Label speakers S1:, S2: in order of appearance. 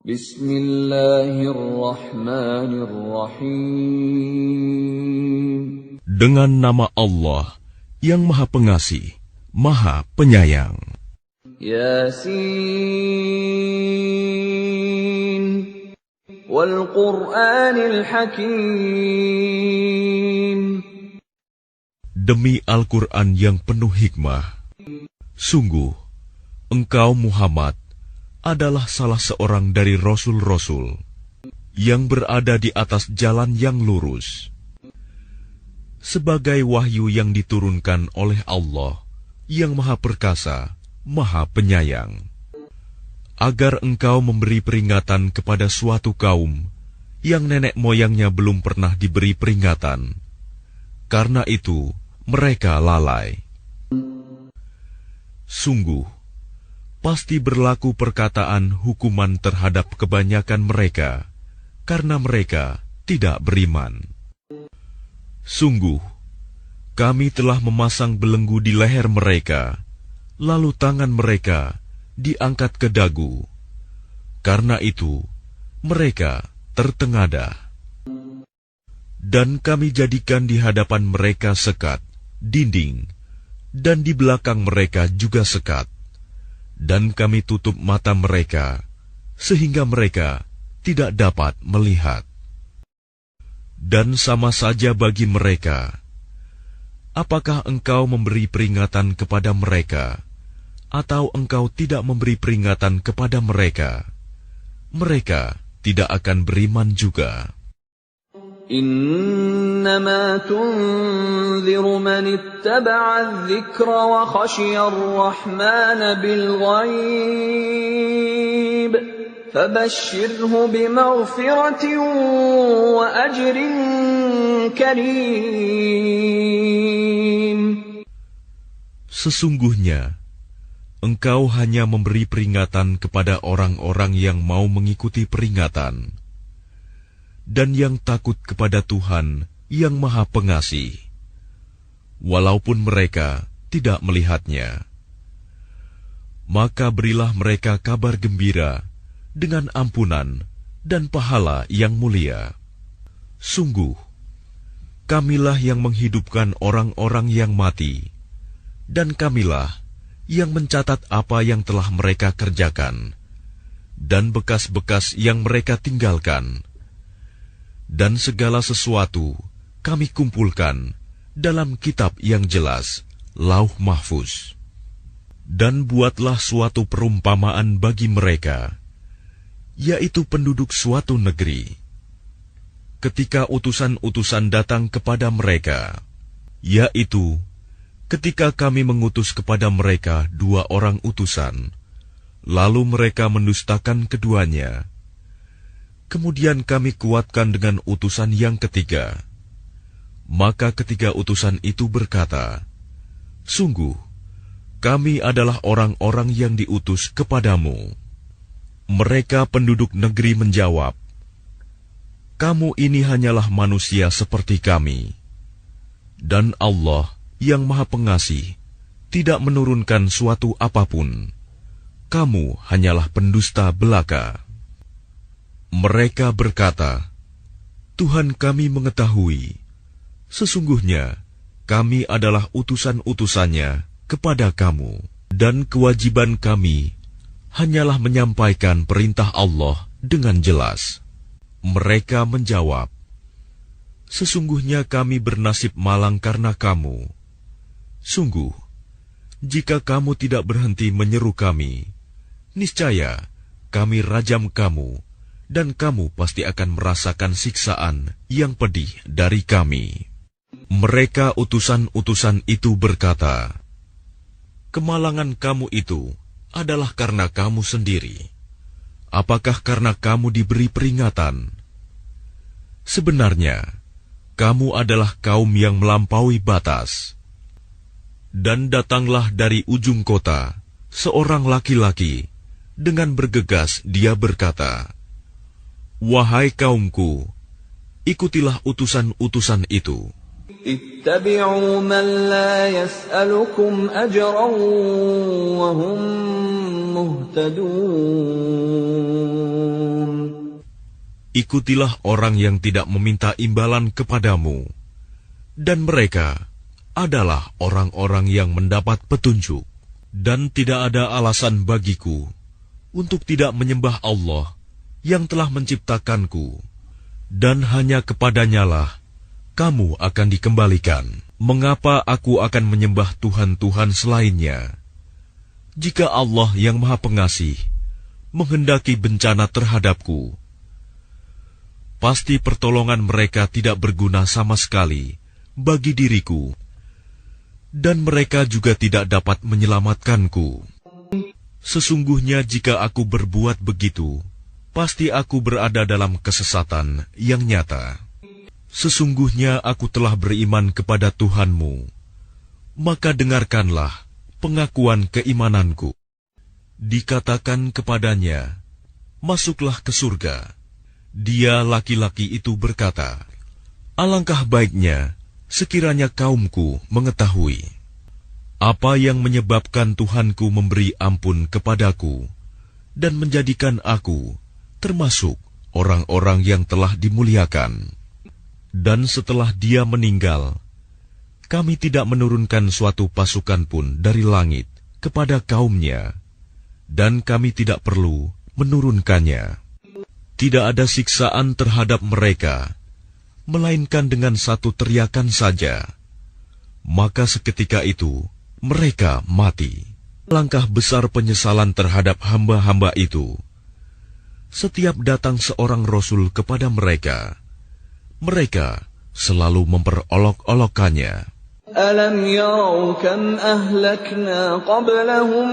S1: Bismillahirrahmanirrahim.
S2: Dengan nama Allah yang Maha Pengasih, Maha Penyayang.
S1: Yasin wal Qur'anil Hakim.
S2: Demi Al-Quran yang penuh hikmah, sungguh engkau Muhammad adalah salah seorang dari Rasul-Rasul yang berada di atas jalan yang lurus, sebagai wahyu yang diturunkan oleh Allah yang Maha Perkasa, Maha Penyayang, agar engkau memberi peringatan kepada suatu kaum yang nenek moyangnya belum pernah diberi peringatan. Karena itu mereka lalai. Sungguh pasti berlaku perkataan hukuman terhadap kebanyakan mereka, karena mereka tidak beriman. Sungguh, kami telah memasang belenggu di leher mereka, lalu tangan mereka diangkat ke dagu. Karena itu, mereka tertengadah. Dan kami jadikan di hadapan mereka sekat, dinding, dan di belakang mereka juga sekat. Dan kami tutup mata mereka, sehingga mereka tidak dapat melihat. Dan sama saja bagi mereka, apakah engkau memberi peringatan kepada mereka, atau engkau tidak memberi peringatan kepada mereka, mereka tidak akan beriman juga.
S1: Innama tunziru man ittaba'a adh-dhikra wa khashiya ar-rahmana bil ghaib fabashshirhu bimaghfiratin wa ajrin karim.
S2: Sesungguhnya engkau hanya memberi peringatan kepada orang-orang yang mau mengikuti peringatan dan yang takut kepada Tuhan yang Maha Pengasih, walaupun mereka tidak melihatnya. Maka berilah mereka kabar gembira dengan ampunan dan pahala yang mulia. Sungguh, kamilah yang menghidupkan orang-orang yang mati, dan kamilah yang mencatat apa yang telah mereka kerjakan, dan bekas-bekas yang mereka tinggalkan. Dan segala sesuatu kami kumpulkan dalam kitab yang jelas, Lauh Mahfuz. Dan buatlah suatu perumpamaan bagi mereka, yaitu penduduk suatu negeri, ketika utusan-utusan datang kepada mereka, yaitu ketika kami mengutus kepada mereka 2 orang utusan, lalu mereka mendustakan keduanya. Kemudian kami kuatkan dengan utusan yang ketiga. Maka ketiga utusan itu berkata, sungguh, kami adalah orang-orang yang diutus kepadamu. Mereka penduduk negeri menjawab, kamu ini hanyalah manusia seperti kami. Dan Allah yang Maha Pengasih tidak menurunkan suatu apapun. Kamu hanyalah pendusta belaka. Mereka berkata, Tuhan kami mengetahui, sesungguhnya kami adalah utusan-utusannya kepada kamu, dan kewajiban kami hanyalah menyampaikan perintah Allah dengan jelas. Mereka menjawab, sesungguhnya kami bernasib malang karena kamu. Sungguh, jika kamu tidak berhenti menyeru kami, niscaya kami rajam kamu, dan kamu pasti akan merasakan siksaan yang pedih dari kami. Mereka utusan-utusan itu berkata, kemalangan kamu itu adalah karena kamu sendiri. Apakah karena kamu diberi peringatan? Sebenarnya, kamu adalah kaum yang melampaui batas. Dan datanglah dari ujung kota seorang laki-laki, dengan bergegas dia berkata, wahai kaumku, ikutilah utusan-utusan itu.
S1: Ittabi'u man la yas'alukum ajran wa hum muhtadun.
S2: ikutilah orang yang tidak meminta imbalan kepadamu, dan mereka adalah orang-orang yang mendapat petunjuk. Dan tidak ada alasan bagiku untuk tidak menyembah Allah yang telah menciptakanku, dan hanya kepadanyalah kamu akan dikembalikan. Mengapa aku akan menyembah Tuhan-Tuhan selainnya? Jika Allah yang Maha Pengasih menghendaki bencana terhadapku, pasti pertolongan mereka tidak berguna sama sekali bagi diriku, dan mereka juga tidak dapat menyelamatkanku. Sesungguhnya jika aku berbuat begitu, pasti aku berada dalam kesesatan yang nyata. Sesungguhnya aku telah beriman kepada Tuhanmu, maka dengarkanlah pengakuan keimananku. Dikatakan kepadanya, masuklah ke surga. Dia laki-laki itu berkata, alangkah baiknya sekiranya kaumku mengetahui apa yang menyebabkan Tuhanku memberi ampun kepadaku dan menjadikan aku termasuk orang-orang yang telah dimuliakan. Dan setelah dia meninggal, kami tidak menurunkan suatu pasukan pun dari langit kepada kaumnya, dan kami tidak perlu menurunkannya. Tidak ada siksaan terhadap mereka, melainkan dengan satu teriakan saja. Maka seketika itu mereka mati. Langkah besar penyesalan terhadap hamba-hamba itu. Setiap datang seorang rasul kepada mereka, mereka selalu memperolok-olokkannya.
S1: Alam yarau kam ahlakna qablahum